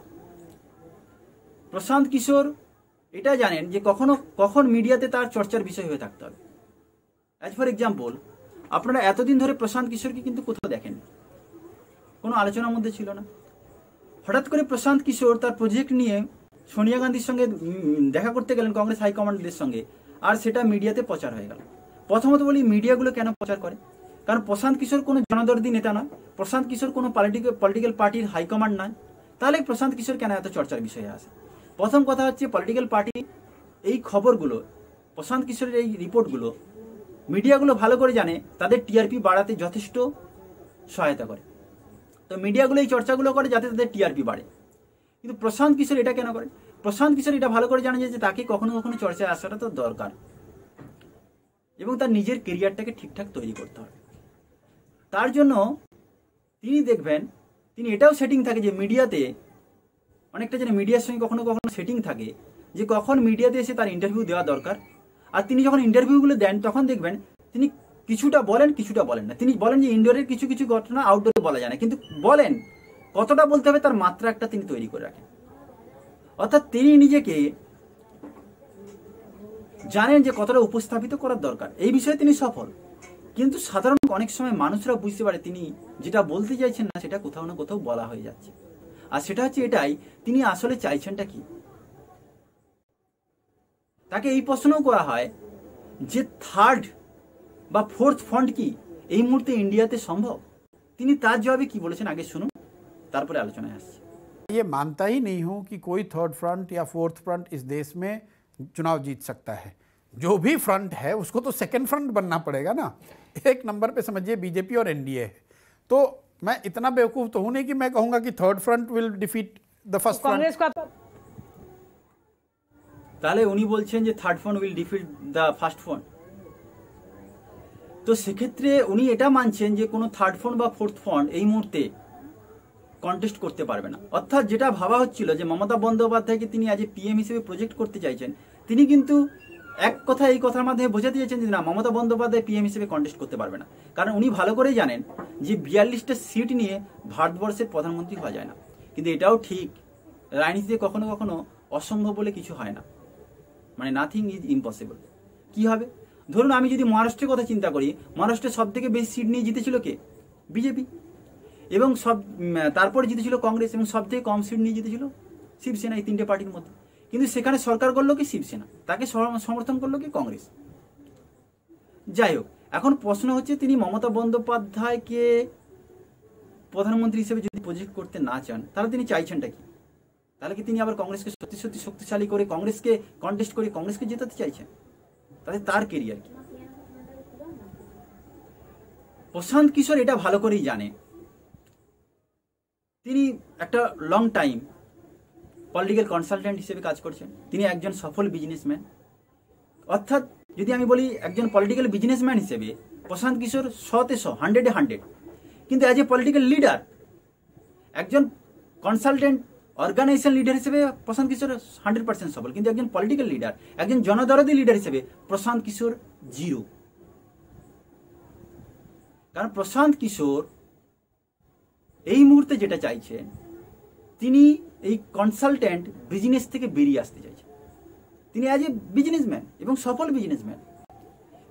প্রশান্ত কিশোর এটা জানেন যে কখন মিডিয়াতে তার চর্চার বিষয় হয়ে থাকতে হবে। অ্যাজ ফর এক্সাম্পল, আপনারা এতদিন ধরে প্রশান্ত কিশোরকে কিন্তু কোথাও দেখেন, কোনো আলোচনার মধ্যে ছিল না। হঠাৎ করে প্রশান্ত কিশোর তার প্রজেক্ট নিয়ে সোনিয়া গান্ধীর সঙ্গে দেখা করতে গেলেন কংগ্রেস হাইকমান্ডের সঙ্গে, আর সেটা মিডিয়াতে প্রচার হয়ে গেল। প্রথমত বলি মিডিয়াগুলো কেন প্রচার করে, কারণ প্রশান্ত কিশোর কোনো জনদরদী নেতা নয়, প্রশান্ত কিশোর কোনো পলিটিক্যাল পার্টির হাইকমান্ড নয়, তাহলে প্রশান্ত কিশোর কেন এত চর্চার বিষয়ে আসে? প্রথম কথা হচ্ছে পলিটিক্যাল পার্টি এই খবরগুলো, প্রশান্ত কিশোরের এই রিপোর্টগুলো মিডিয়াগুলো ভালো করে জানে তাদের টিআরপি বাড়াতে যথেষ্ট সহায়তা করে। তো মিডিয়াগুলো এই চর্চাগুলো করে যাতে তাদের টিআরপি বাড়ে। কিন্তু প্রশান্ত কিশোর এটা কেন করে? প্রশান্ত কিশোর এটা ভালো করে জানে যে তাকে কখনো কখনো চর্চায় আসাটা তো দরকার এবং তার নিজের কেরিয়ারটাকে ঠিকঠাক তৈরি করতে হবে। তার জন্য তিনি দেখবেন তিনি এটাও সেটিং থাকে যে মিডিয়াতে অনেকটা যেন মিডিয়ার সঙ্গে কখনো কখনো সেটিং থাকে যে কখন মিডিয়াতে এসে তার ইন্টারভিউ দেওয়া দরকার। আর তিনি যখন ইন্টারভিউগুলো দেন তখন দেখবেন তিনি কিছুটা বলেন কিছুটা বলেন না। তিনি বলেন যে ইনডোরের কিছু কিছু ঘটনা আউটডোরে বলা যায় না, কিন্তু বলেন কতটা বলতে হবে তার মাত্রা একটা তিনি তৈরি করে রাখেন। অর্থাৎ তিনি নিজেকে জানেন যে কতটা উপস্থাপিত করার দরকার, এই বিষয়ে তিনি সফল। কিন্তু সাধারণ অনেক সময় মানুষরা বুঝতে পারে তিনি যেটা বলতে চাইছেন না সেটা কোথাও না কোথাও বলা হয়ে যাচ্ছে। আর সেটা হচ্ছে এটাই, তিনি আসলে চাইছেনটা কি। তাকে এই প্রশ্নও করা হয় যে থার্ড বা ফোর্থ ফ্রন্ট কি এই মুহূর্তে ইন্ডিয়াতে সম্ভব? তিনি তার জবাবে কি বলেছেন আগে শুনুন, তারপরে আলোচনায় আসছে। ये मानता ही नहीं हूं कि कोई थर्ड फ्रंट या फोर्थ फ्रंट इस देश में चुनाव जीत सकता है। जो भी फ्रंट है उसको तो सेकंड फ्रंट बनना पड़ेगा ना। एक नंबर पे समझिए बीजेपी और एनडीए है, तो मैं इतना बेवकूफ़ तो हूं नहीं कि मैं कहूंगा कि third front will defeat the first front. তাহলে উনি বলছেন যে third front will defeat the first front. তো সেক্ষেত্রে উনি এটা মানছেন যে কোনো থার্ড ফ্রন্ট বা ফোর্থ ফ্রন্ট এই মুহূর্তে কন্টেস্ট করতে পারবে না। অর্থাৎ যেটা ভাবা হচ্ছিল যে মমতা বন্দ্যোপাধ্যায়কে তিনি আজ পিএম হিসেবে প্রজেক্ট করতে চাইছেন, তিনি কিন্তু এক কথা এই কথার মাধ্যমে বোঝাতে চাইছেন যে না, মমতা বন্দ্যোপাধ্যায় পিএম হিসেবে কন্টেস্ট করতে পারবে না। কারণ উনি ভালো করেই জানেন যে 42টা সিট নিয়ে ভারতবর্ষের প্রধানমন্ত্রী হওয়া যায় না। কিন্তু এটাও ঠিক, রাজনীতিতে কখনো কখনো অসম্ভব বলে কিছু হয় না, মানে নাথিং ইজ ইম্পসিবল। কি হবে? ধরুন আমি যদি মহারাষ্ট্রের কথা চিন্তা করি, মহারাষ্ট্রে সব থেকে বেশি সিট নিয়ে জিতেছিল কে? বিজেপি। এবং তারপরে জিতেছিল কংগ্রেস, এবং সব থেকে কম সিট নিয়ে জিতেছিল শিবসেনা। এই তিনটে পার্টির মধ্যে কিন্তু সেখানে সরকার করলো কি শিবসেনা, তাকে সমর্থন করলো কি কংগ্রেস। যাই হোক, এখন প্রশ্ন হচ্ছে তিনি মমতা বন্দ্যোপাধ্যায়কে প্রধানমন্ত্রী হিসেবে যদি প্রজেক্ট করতে না চান তাহলে তিনি চাইছেনটা কি? তাহলে কি তিনি আবার কংগ্রেসকে সত্যি সত্যি শক্তিশালী করে কংগ্রেসকে কন্টেস্ট করে কংগ্রেসকে জেতাতে চাইছেন? তাহলে তার কেরিয়ার কি? প্রশান্ত কিশোর এটা ভালো করেই জানে। তিনি একটা লং টাইম পলিটিক্যাল কনসালটেন্ট হিসেবে কাজ করছেন, তিনি একজন সফল বিজনেসম্যান। অর্থাৎ যদি আমি বলি একজন পলিটিক্যাল বিজনেসম্যান হিসেবে প্রশান্ত কিশোর 100-তে 100, 100-এ 100। কিন্তু অ্যাজ এ পলিটিক্যাল লিডার, একজন কনসালটেন্ট অর্গানাইজেশন লিডার হিসেবে প্রশান্ত কিশোর 100% সফল। কিন্তু একজন পলিটিক্যাল লিডার, একজন জনদরদী লিডার হিসেবে প্রশান্ত কিশোর 0। কারণ প্রশান্ত কিশোর এই মুহূর্তে যেটা চাইছেন, তিনি এই কনসালটেন্ট বিজনেস থেকে বেরিয়ে আসতে চাইছেন। তিনি অ্যাজ এ বিজনেসম্যান এবং সফল বিজনেসম্যান,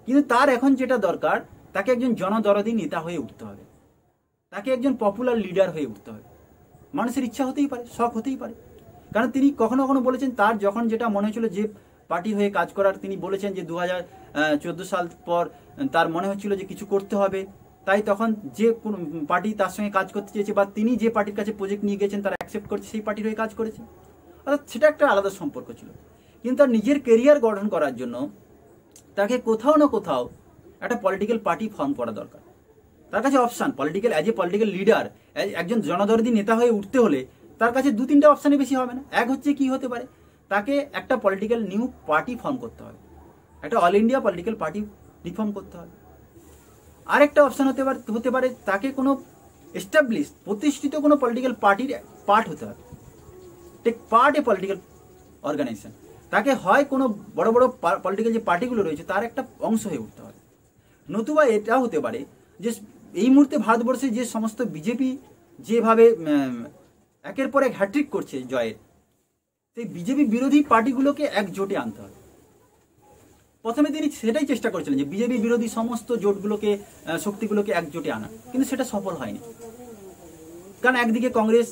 কিন্তু তার এখন যেটা দরকার, তাকে একজন জনদরদী নেতা হয়ে উঠতে হবে, তাকে একজন পপুলার লিডার হয়ে উঠতে হবে। মানুষের ইচ্ছা হতেই পারে, শখ হতেই পারে। কারণ তিনি কখনো কখনো বলেছেন তার যখন যেটা মনে হচ্ছিল যে পার্টি হয়ে কাজ করার, তিনি বলেছেন যে 2014 সাল পর তার মনে হচ্ছিল যে কিছু করতে হবে, তাই তখন যে কোনো পার্টি তার সঙ্গে কাজ করতে চেয়েছে বা তিনি যে পার্টির কাছে প্রজেক্ট নিয়ে গেছেন তারা অ্যাকসেপ্ট করছে, সেই পার্টির হয়ে কাজ করেছে। অর্থাৎ সেটা একটা আলাদা সম্পর্ক ছিল। কিন্তু তার নিজের কেরিয়ার গঠন করার জন্য তাকে কোথাও না কোথাও একটা পলিটিক্যাল পার্টি ফর্ম করা দরকার। তার কাছে option political, as a political leader, একজন জনদরদী নেতা হয়ে উঠতে হলে তার কাছে 2-3টে অপশানে বেশি হবে না। এক হচ্ছে কি হতে পারে, তাকে একটা পলিটিক্যাল নিউ পার্টি ফর্ম করতে হবে, একটা all India political party reform করতে হবে। আরেকটা অপশান হতে পারে তাকে কোনো এস্টাবলিশ প্রতিষ্ঠিত কোনো পলিটিক্যাল পার্টির পার্ট হতে হবে, take part a political organization. তাকে হয় কোনো বড় বড় পলিটিক্যাল যে পার্টিগুলো রয়েছে তার একটা অংশ হয়ে উঠতে হবে। নতুবা এটাও হতে পারে যে এই মুহূর্তে ভারতবর্ষে যে সমস্ত বিজেপি যেভাবে একের পর এক হ্যাট্রিক করছে জয়ের, সেই বিজেপি বিরোধী পার্টিগুলোকে একজোটে আনতে হবে। প্রথমে তিনি সেটাই চেষ্টা করেছিলেন যে বিজেপি বিরোধী সমস্ত জোটগুলোকে শক্তিগুলোকে একজোটে আনা, কিন্তু সেটা সফল হয়নি। কারণ একদিকে কংগ্রেস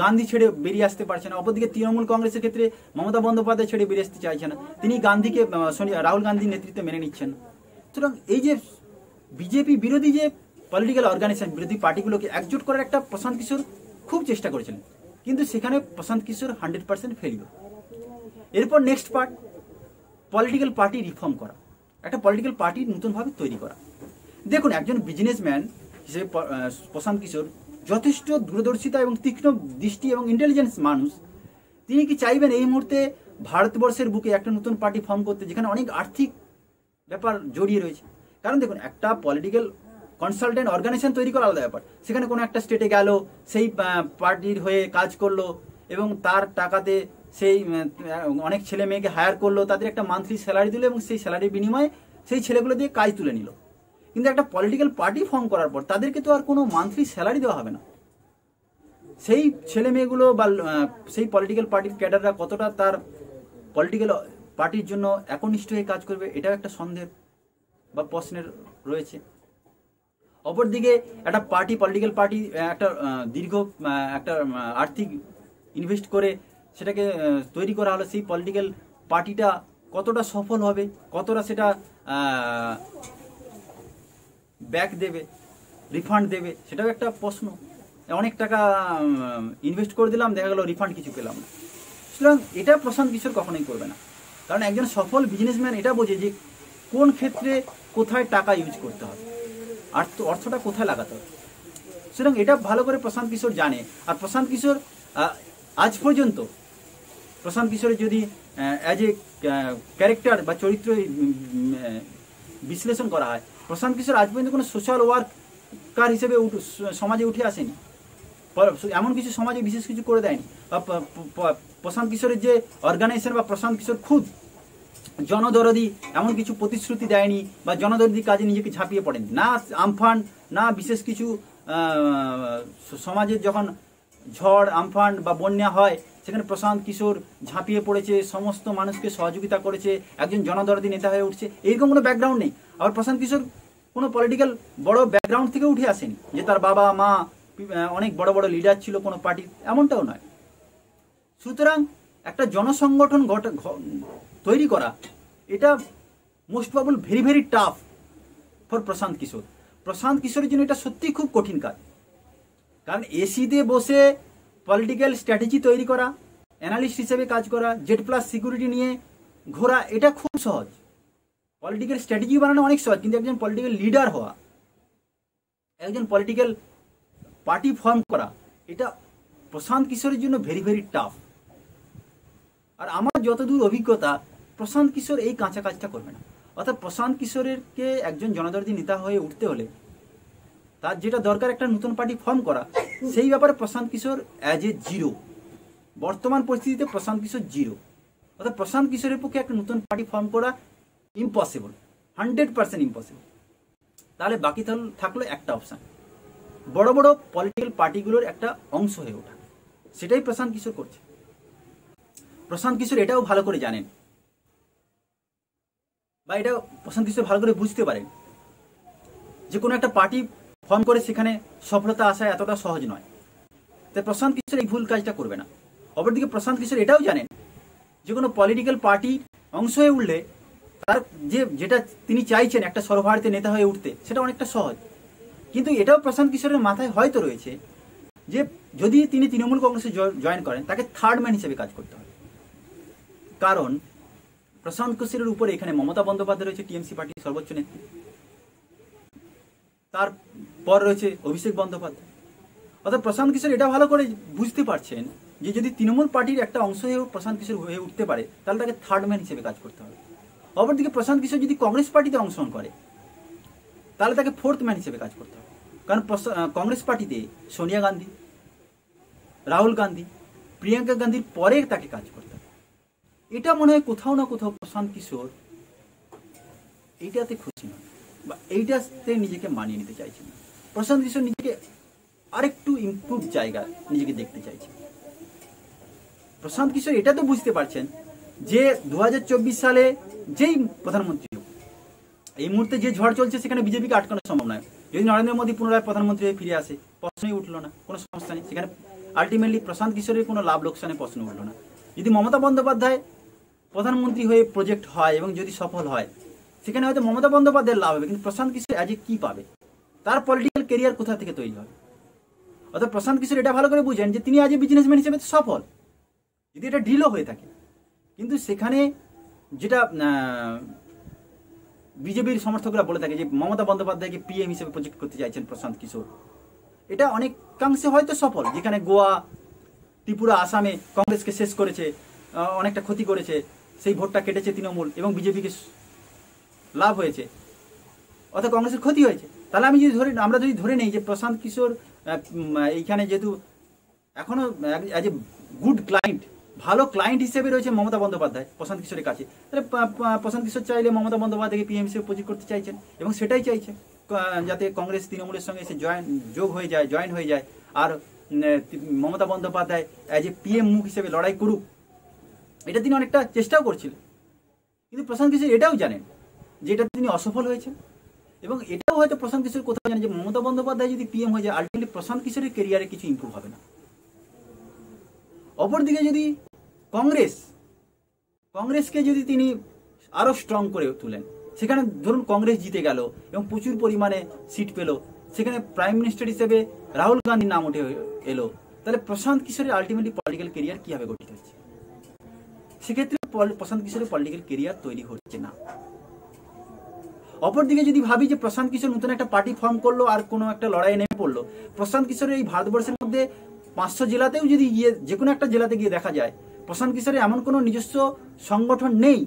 গান্ধী ছেড়ে বেরিয়ে আসতে পারছে না, অপরদিকে তৃণমূল কংগ্রেসের ক্ষেত্রে মমতা বন্দ্যোপাধ্যায় ছেড়ে বেরিয়ে আসতে চাইছে না, তিনি গান্ধীকে রাহুল গান্ধীর নেতৃত্বে মেনে নিচ্ছেন। সুতরাং এই যে বিজেপি বিরোধী যে পলিটিক্যাল অর্গানাইজেশন, বিরোধী পার্টিগুলোকে একজোট করার একটা প্রশান্ত কিশোর খুব চেষ্টা করেছিলেন, কিন্তু সেখানে প্রশান্ত কিশোর 100% ফেলিওর। এরপর next part political party reform করা, একটা পলিটিক্যাল পার্টি নতুনভাবে তৈরি করা। দেখুন, একজন বিজনেসম্যান হিসেবে প্রশান্ত কিশোর যথেষ্ট দূরদর্শিতা এবং তীক্ষ্ণ দৃষ্টি এবং ইন্টেলিজেন্স মানুষ। তিনি কি চাইবেন এই মুহূর্তে ভারতবর্ষের বুকে একটা নতুন পার্টি ফর্ম করতে, যেখানে অনেক আর্থিক ব্যাপার জড়িয়ে রয়েছে? কারণ দেখুন, একটা পলিটিক্যাল কনসালটেন্ট অর্গানাইজেশন তৈরি করা আলাদা ব্যাপার। সেখানে কোনো একটা স্টেটে গেল, সেই পার্টির হয়ে কাজ করলো এবং তার টাকাতে সেই অনেক ছেলে মেয়েকে হায়ার করলো, তাদের একটা মান্থলি স্যালারি দিল এবং সেই স্যালারির বিনিময়ে সেই ছেলেগুলো দিয়ে কাজ তুলে নিল। কিন্তু একটা পলিটিক্যাল পার্টি ফর্ম করার পর তাদেরকে তো আর কোনো মান্থলি স্যালারি দেওয়া হবে না। সেই ছেলে মেয়েগুলো বা সেই পলিটিক্যাল পার্টির ক্যাডাররা কতটা তার পলিটিক্যাল পার্টির জন্য একনিষ্ঠ হয়ে কাজ করবে, এটাও একটা সন্দেহ বা প্রশ্নের রয়েছে। অপরদিকে একটা পার্টি, পলিটিক্যাল পার্টি একটা দীর্ঘ একটা আর্থিক ইনভেস্ট করে সেটাকে তৈরি করা হলো, সেই পলিটিক্যাল পার্টিটা কতটা সফল হবে, কতটা সেটা ব্যাক দেবে, রিফান্ড দেবে, সেটাও একটা প্রশ্ন। অনেক টাকা ইনভেস্ট করে দিলাম, দেখা গেল রিফান্ড কিছু পেলাম না। সুতরাং এটা প্রশান্ত কিশোর কখনোই করবে না, কারণ একজন সফল বিজনেসম্যান এটা বোঝে যে কোন ক্ষেত্রে কোথায় টাকা ইউজ করতে হবে, আর অর্থটা কোথায় লাগাতে হবে। সুতরাং এটা ভালো করে প্রশান্ত কিশোর জানে। আর প্রশান্ত কিশোর আজ পর্যন্ত প্রশান্ত কিশোরের যদি অ্যাজ এ ক্যারেক্টার বা চরিত্র বিশ্লেষণ করা হয়, প্রশান্ত কিশোর আজ পর্যন্ত কোনো সোশ্যাল ওয়ার্কার হিসেবে সমাজে উঠে আসেনি, এমন কিছু সমাজে বিশেষ কিছু করে দেয়নি। বা প্রশান্ত কিশোরের যে অর্গানাইজেশন বা প্রশান্ত কিশোর খুদ জনদরদি এমন কিছু প্রতিশ্রুতি দেয়নি বা জনদরদি কাজে নিজেকে ঝাঁপিয়ে পড়েনি, না আমফান, না বিশেষ কিছু সমাজের যখন ঝড় আমফান বা বন্যা হয় সেখানে প্রশান্ত কিশোর ঝাঁপিয়ে পড়েছে, সমস্ত মানুষকে সহযোগিতা করেছে, একজন জনদরদি নেতা হয়ে উঠছে, এইরকম কোনো ব্যাকগ্রাউন্ড নেই। আবার প্রশান্ত কিশোর কোনো পলিটিক্যাল বড় ব্যাকগ্রাউন্ড থেকে উঠে আসেনি যে তার বাবা মা অনেক বড় বড় লিডার ছিল কোনো পার্টির, এমনটাও নয়। সুতরাং একটা জনসংগঠন তৈরি করা এটা মোস্ট প্রবল very very tough for Prashant Kishor. প্রশান্ত কিশোরের জন্য এটা সত্যিই খুব কঠিন কাজ, কারণ এসিতে বসে পলিটিক্যাল স্ট্র্যাটেজি তৈরি করা, অ্যানালিস্ট হিসেবে কাজ করা, জেড প্লাস সিকিউরিটি নিয়ে ঘোরা, এটা খুব সহজ। পলিটিক্যাল স্ট্র্যাটেজি বানানো অনেক সহজ, কিন্তু একজন পলিটিক্যাল লিডার হওয়া, একজন পলিটিক্যাল পার্টি ফর্ম করা, এটা প্রশান্ত কিশোরের জন্য ভেরি ভেরি টাফ। আর আমার যতদূর অভিজ্ঞতা, প্রশান্ত কিশোর এই কাঁচা কাজটা করবে না। অর্থাৎ প্রশান্ত কিশোরেরকে একজন জনদরদি নেতা হয়ে উঠতে হলে তার যেটা দরকার একটা নতুন পার্টি ফর্ম করা, সেই ব্যাপারে Prashant Kishor as a zero. বর্তমান পরিস্থিতিতে প্রশান্ত কিশোর জিরো। অর্থাৎ প্রশান্ত কিশোরের পক্ষে একটা নতুন পার্টি ফর্ম করা ইম্পসিবল, 100% ইম্পসিবল। তাহলে বাকি থাকলো একটা অপশান, বড় বড় পলিটিক্যাল পার্টিগুলোর একটা অংশ হয়ে ওঠা। সেটাই প্রশান্ত কিশোর করছে। প্রশান্ত কিশোর এটাও ভালো করে জানেন, বা এটা প্রশান্ত কিশোর ভালো করে বুঝতে পারেন যে কোনো একটা পার্টি ফর্ম করে সেখানে সফলতা আসা এতটা সহজ নয়। তাই প্রশান্ত কিশোর এই ভুল কাজটা করবে না। অপরদিকে প্রশান্ত কিশোর এটাও জানেন যে কোনো পলিটিক্যাল পার্টি অংশ হয়ে উঠলে তার যেটা তিনি চাইছেন একটা সর্বভারতীয় নেতা হয়ে উঠতে, সেটা অনেকটা সহজ। কিন্তু এটাও প্রশান্ত কিশোরের মাথায় হয়তো রয়েছে যে যদি তিনি তৃণমূল কংগ্রেসে জয়েন করেন, তাকে থার্ড ম্যান হিসেবে কাজ করতে হবে। কারণ প্রশান্ত কিশোরের উপরে এখানে মমতা বন্দ্যোপাধ্যায় রয়েছে, টিএমসি পার্টির সর্বোচ্চ নেত্রী, তারপর রয়েছে অভিষেক বন্দ্যোপাধ্যায়। অর্থাৎ প্রশান্ত কিশোর এটা ভালো করে বুঝতে পারছেন যে যদি তৃণমূল পার্টির একটা অংশ হয়েও প্রশান্ত কিশোর হয়ে উঠতে পারে, তাহলে তাকে থার্ড ম্যান হিসেবে কাজ করতে হবে। অপরদিকে প্রশান্ত কিশোর যদি কংগ্রেস পার্টিতে অংশগ্রহণ করে, তাহলে তাকে ফোর্থ ম্যান হিসেবে কাজ করতে হবে। কারণ কংগ্রেস পার্টিতে সোনিয়া গান্ধী, রাহুল গান্ধী, প্রিয়াঙ্কা গান্ধীর পরে তাকে কাজ করতে হবে। এটা মনে হয় কোথাও না কোথাও প্রশান্ত কিশোর এইটাতে খুশি নয় বা এইটাতে নিজেকে মানিয়ে নিতে চাইছে না। প্রশান্ত কিশোর নিজেকে আরেকটু ইমপ্রুভ জায়গা নিজেকে দেখতে চাইছে। প্রশান্ত কিশোর এটা তো বুঝতে পারছেন যে 2024 সালে যেই প্রধানমন্ত্রী হোক, এই মুহূর্তে যে ঝড় চলছে সেখানে বিজেপিকে আটকানো সম্ভব নয়। যদি নরেন্দ্র মোদী পুনরায় প্রধানমন্ত্রী হয়ে ফিরে আসে, প্রশ্নই উঠলো না, কোনো সমস্যা নেই। সেখানে আলটিমেটলি প্রশান্ত কিশোরের কোনো লাভ লোকসানের প্রশ্ন উঠলো না। যদি মমতা বন্দ্যোপাধ্যায় প্রধানমন্ত্রী হয়ে প্রজেক্ট হয় এবং যদি সফল হয়, সেখানে হয়তো মমতা বন্দ্যোপাধ্যায়ের লাভ হবে, কিন্তু প্রশান্ত কিশোর আজ কি পাবে? তার পলিটিক্যাল কেরিয়ার কোথা থেকে তৈরি হবে? অর্থাৎ প্রশান্ত কিশোর এটা ভালো করে বুঝেন যে তিনি আজ বিজনেসম্যান হিসেবে সফল, যদি এটা ডিলও হয়ে থাকে। কিন্তু সেখানে যেটা বিজেপির সমর্থকরা বলে থাকে যে মমতা বন্দ্যোপাধ্যায়কে পিএম হিসেবে প্রজেক্ট করতে চাইছেন প্রশান্ত কিশোর, এটা অনেকাংশে হয়তো সফল। যেখানে গোয়া, ত্রিপুরা, আসামে কংগ্রেসকে শেষ করেছে, অনেকটা ক্ষতি করেছে, সেই ভোটটা কেটেছে তৃণমূল এবং বিজেপিকে লাভ হয়েছে, অর্থাৎ কংগ্রেসের ক্ষতি হয়েছে। তাহলে আমরা যদি ধরে নেই যে প্রশান্ত কিশোর এইখানে যেহেতু এখনো অ্যাজ এ গুড ক্লায়েন্ট, ভালো ক্লায়েন্ট হিসেবে রয়েছে মমতা বন্দ্যোপাধ্যায় প্রশান্ত কিশোরের কাছে, তাহলে প্রশান্ত কিশোর চাইলে মমতা বন্দ্যোপাধ্যায়কে পিএম হিসেবে প্রজেক্ট করতে চাইছেন এবং সেটাই চাইছে, যাতে কংগ্রেস তৃণমূলের সঙ্গে এসে জয়েন হয়ে যায় আর Mamata Bandyopadhyay as a PM মুখ হিসেবে লড়াই করুক। এটা তিনি অনেকটা চেষ্টাও করছিলেন, কিন্তু প্রশান্ত কিশোর এটাও জানেন যে এটা তিনি অসফল হয়েছেন এবং এটাও হয়তো প্রশান্ত কিশোর কোথাও জানেন যে মমতা বন্দ্যোপাধ্যায় যদি পিএম হয়ে যায়, আলটিমেটলি প্রশান্ত কিশোরের কেরিয়ারে কিছু ইমপ্রুভ হবে না। অপরদিকে যদি কংগ্রেসকে যদি তিনি আরো স্ট্রং করে তুলেন, সেখানে ধরুন কংগ্রেস জিতে গেল এবং প্রচুর পরিমাণে সিট পেল, সেখানে প্রাইম মিনিস্টার হিসেবে রাহুল গান্ধীর নাম উঠে এলো, তাহলে প্রশান্ত কিশোরের আলটিমেটলি পলিটিক্যাল কেরিয়ার কিভাবে গঠিত হচ্ছে? সেক্ষেত্রে প্রশান্ত কিশোরের পলিটিক্যাল কেরিয়ার তৈরি হচ্ছে না। অপরদিকে যদি ভাবি যে প্রশান্ত কিশোর নতুন একটা পার্টি ফর্ম করলো আর কোনো একটা লড়াইয়ে নেমে পড়লো, প্রশান্ত কিশোরের এই ভারতবর্ষের মধ্যে 500 জেলাতেও যদি গিয়ে যে কোনো একটা জেলাতে গিয়ে দেখা যায়, প্রশান্ত কিশোরের এমন কোনো নিজস্ব সংগঠন নেই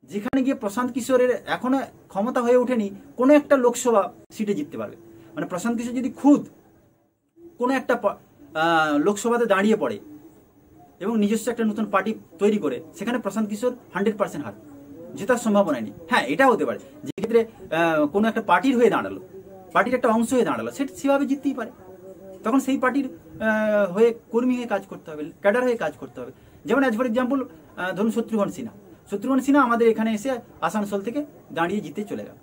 যেখানে গিয়ে প্রশান্ত কিশোরের এখনো ক্ষমতা হয়ে ওঠেনি কোনো একটা লোকসভা সিটে জিততে পারবে। মানে প্রশান্ত কিশোর যদি খুদ কোনো একটা লোকসভাতে দাঁড়িয়ে পড়ে এবং নিজস্ব একটা নতুন পার্টি তৈরি করে, সেখানে প্রশান্ত কিশোর 100% হার, জেতার সম্ভাবনা নেই। হ্যাঁ, এটা হতে পারে যে ক্ষেত্রে কোনো একটা পার্টির হয়ে দাঁড়ালো, পার্টির একটা অংশ হয়ে দাঁড়ালো, সেটা সেভাবে জিততেই পারে। তখন সেই পার্টির হয়ে কর্মী হয়ে কাজ করতে হবে, ক্যাডার হয়ে কাজ করতে হবে। যেমন অ্যাজ ফর এক্সাম্পল ধরুন শত্রুঘ্ন সিনহা আমাদের এখানে এসে আসানসোল থেকে দাঁড়িয়ে জিতে চলে গেল,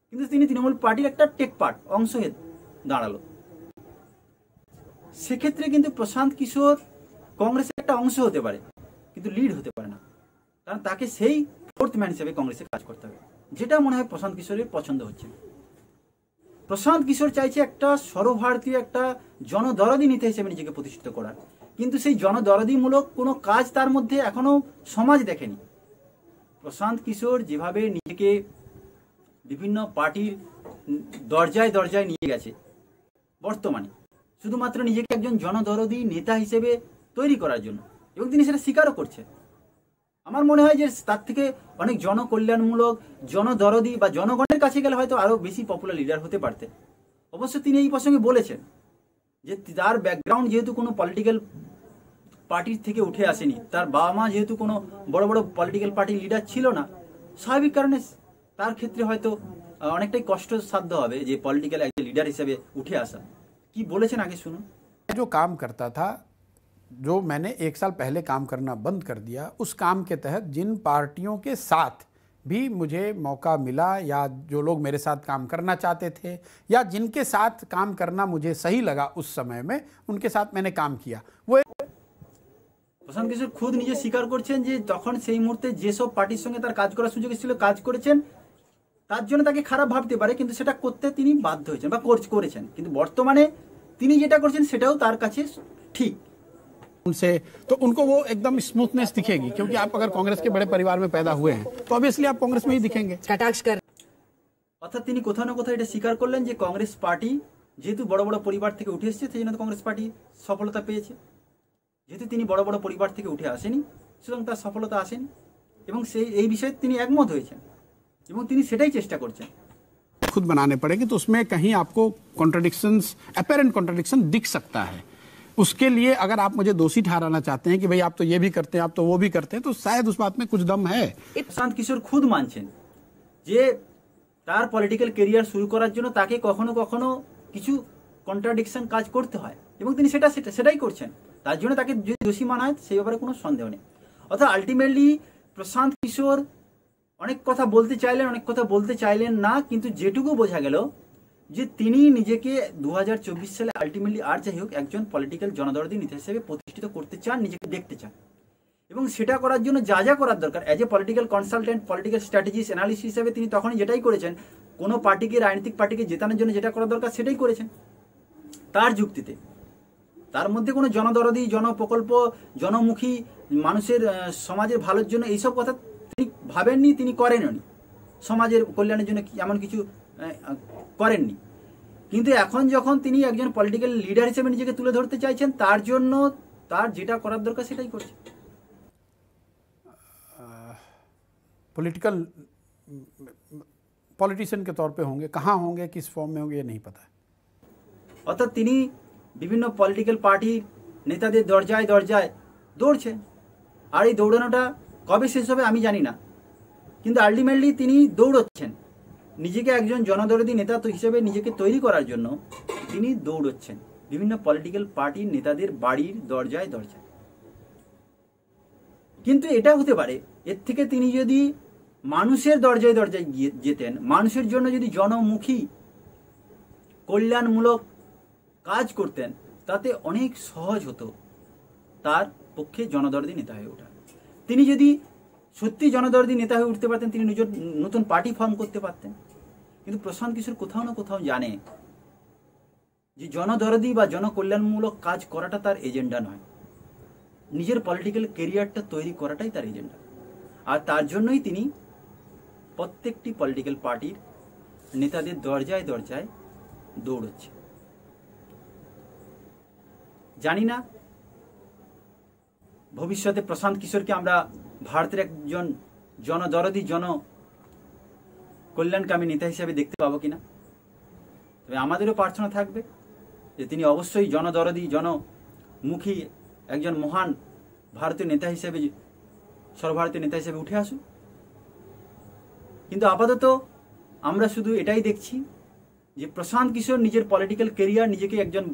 কিন্তু তিনি তৃণমূল পার্টির একটা টেক পার্ট অংশ হয়ে দাঁড়ালো। সেক্ষেত্রে কিন্তু প্রশান্ত কিশোর কংগ্রেসের একটা অংশ হতে পারে কিন্তু লিড হতে পারে না, কারণ তাকে সেই ফোর্থ ম্যান হিসেবে কংগ্রেসে কাজ করতে হবে, যেটা মনে হয় প্রশান্ত কিশোরের পছন্দ হচ্ছে না। প্রশান্ত কিশোর চাইছে একটা সর্বভারতীয় একটা জনদরদি নেতা হিসেবে নিজেকে প্রতিষ্ঠিত করার, কিন্তু সেই জনদরদিমূলক কোনো কাজ তার মধ্যে এখনো সমাজ দেখেনি। প্রশান্ত কিশোর যেভাবে নিজেকে বিভিন্ন পার্টির দরজায় দরজায় নিয়ে গেছে বর্তমানে, শুধুমাত্র নিজেকে একজন জনদরদি নেতা হিসেবে তৈরি করার জন্য, এবং তিনি সেটা স্বীকারও করছেন। আমার মনে হয় যে তার থেকে অনেক জনকল্যাণমূলক, জনদরদি বা জনগণের কাছে গেলে হয়তো আরো বেশি পপুলার লিডার হতে পারতেন। অবশ্য তিনি এই প্রসঙ্গে বলেছেন যে তার ব্যাকগ্রাউন্ড যেহেতু কোনো পলিটিক্যাল পার্টির থেকে উঠে আসেনি, তার বাবা মা যেহেতু কোনো বড় বড় পলিটিক্যাল পার্টির লিডার ছিল না, স্বাভাবিক কারণে তার ক্ষেত্রে হয়তো অনেকটাই কষ্টসাধ্য হবে যে পলিটিক্যাল একজন লিডার হিসেবে উঠে আসা। কি বলেছেন আগে শুনুন। जो काम करता था, जो मैंने 1 साल पहले काम करना बंद कर दिया, उस काम के तहत जिन पार्टियों के साथ भी मुझे मौका मिला या जो लोग मेरे साथ काम करना चाहते थे या जिनके साथ काम करना मुझे सही लगा उस समय में, उनके साथ मैंने काम किया। वो প্রশান্ত কিশোর খুদ নিজে স্বীকার করছেন যে তখন সেই মুহূর্তে যেসব পার্টির সঙ্গে তার কাজ করার সুযোগ ছিল, কাজ করেছেন, তার জন্য তাকে খারাপ ভাবতে পারে, কিন্তু সেটা করতে তিনি বাধ্য হয়েছেন বা করেছেন। কিন্তু বর্তমানে তিনি যেটা করছেন সেটাও তার কাছে ঠিক। उनसे तो उनको वो एकदम स्मूथनेस दिखेगी, क्योंकि आप अगर कांग्रेस के बड़े परिवार में पैदा हुए हैं तो ऑब्वियसली आप कांग्रेस में ही दिखेंगे। অর্থাৎ তিনি কোথাও না কোথাও এটা স্বীকার করলেন যে কংগ্রেস পার্টি যেহেতু বড় বড় পরিবার থেকে উঠে এসেছে, সেই জন্য কংগ্রেস পার্টি সফলতা পেয়েছে। যেহেতু তিনি বড় বড় পরিবার থেকে উঠে আসেনি, সুতরাং তার সফলতা আসেনি, এবং এই বিষয়ে তিনি একমত হয়েছেন এবং তিনি সেটাই চেষ্টা করছেন। खुद बनाने पड़ेंगे तो उसमें कहीं आपको कॉन्ट्रडिक्शंस, अपेरेंट कॉन्ट्रडिक्शन दिख सकता है। उसके लिए अगर आप मुझे दोषी ठहराना चाहते हैं कि भाई आप तो ये भी करते हैं, आप तो वो भी करते हैं, तो शायद उस बात में कुछ दम है। প্রশান্ত কিশোর খুদ মানছেন যে তার পলিটিক্যাল কেরিয়ার শুরু করার জন্য তাকে কখনো কখনো কিছু কন্ট্রাডিকশন কাজ করতে হয় এবং তিনি সেটাই করছেন। তার জন্য তাকে যদি দোষী মানা হয় সেই ব্যাপারে কোনো সন্দেহ নেই। অর্থাৎ আলটিমেটলি প্রশান্ত কিশোর অনেক কথা বলতে চাইলেন, অনেক কথা বলতে চাইলেন না, কিন্তু যেটুকু বোঝা গেল যে তিনি নিজেকে 2024 সালে আলটিমেটলি আর যাই হোক একজন পলিটিক্যাল জনদরদী নেতা হিসেবে প্রতিষ্ঠিত করতে চান, নিজেকে দেখতে চান, এবং সেটা করার জন্য যা যা করার দরকার as a political consultant, political strategist, analyst হিসেবে তিনি তখনই যেটাই করেছেন, কোনো পার্টিকে, রাজনৈতিক পার্টিকে জেতানোর জন্য যেটা করা দরকার সেটাই করেছেন তার যুক্তিতে। তার মধ্যে কোনো জনদরদী, জনপ্রকল্প, জনমুখী, মানুষের সমাজের ভালোর জন্য এইসব কথা তিনি ভাবেননি, তিনি করেননি, সমাজের কল্যাণের জন্য এমন কিছু করেননি। কিন্তু এখন যখন তিনি একজন পলিটিক্যাল লিডার হিসেবে নিজেকে তুলে ধরতে চাইছেন, তার জন্য তার যেটা করার দরকার সেটাই করছে। पॉलिटिशियन के तौर पे होंगे, कहाँ होंगे, किस फॉर्म में होंगे, ये नहीं पता है। অর্থাৎ তিনি বিভিন্ন পলিটিক্যাল পার্টির নেতাদের দরজায় দরজায় দৌড়ছেন, আর এই দৌড়ানোটা কবে শেষ হবে আমি জানি না, কিন্তু আলটিমেটলি তিনি দৌড়চ্ছেন নিজেকে একজন জনদরদী নেতা হিসেবে নিজেকে তৈরি করার জন্য। তিনি দৌড়চ্ছেন বিভিন্ন পলিটিক্যাল পার্টির নেতাদের বাড়ির দরজায় দরজায়। কিন্তু এটা হতে পারে এর থেকে তিনি যদি মানুষের দরজায় দরজায় যেতেন, মানুষের জন্য যদি জনমুখী কল্যাণমূলক কাজ করতেন, তাতে অনেক সহজ হতো তার পক্ষে জনদরদী নেতা হয়ে ওঠা। তিনি যদি সত্যি জনদরদী নেতা হয়ে উঠতে পারতেন, তিনি নিজের নতুন পার্টি ফর্ম করতে পারতেন। কিন্তু প্রশান্ত কিশোর কোথাও না কোথাও জানে যে জনদরদী বা জনকল্যাণমূলক কাজ করাটা তার এজেন্ডা নয়, নিজের পলিটিক্যাল কেরিয়ারটা তৈরি করাটাই তার এজেন্ডা। আর তার জন্যই তিনি প্রত্যেকটি পলিটিক্যাল পার্টির নেতাদের দরজায় দরজায় দৌড়চ্ছে। জানি না ভবিষ্যতে প্রশান্ত কিশোরকে আমরা ভারতের একজন জনদরদী, জন কল্যাণকামী নেতা হিসেবে দেখতে পাবো কিনা। তবে আমাদেরও প্রার্থনা থাকবে যে তিনি অবশ্যই জনদরদী, জনমুখী একজন মহান ভারতীয় নেতা হিসেবে, সর্বভারতীয় নেতা হিসেবে উঠে আসুন। কিন্তু আপাতত আমরা শুধু এটাই দেখছি যে প্রশান্ত কিশোর নিজের পলিটিক্যাল কেরিয়ার, নিজেকে একজন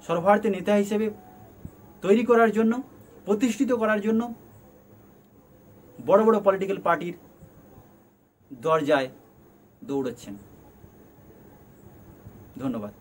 সর্বভারতীয় নেতা হিসেবে তৈরি করার জন্য, প্রতিষ্ঠিত করার জন্য বড় বড় পলিটিক্যাল পার্টির দরজায় দৌড়চ্ছেন। ধন্যবাদ।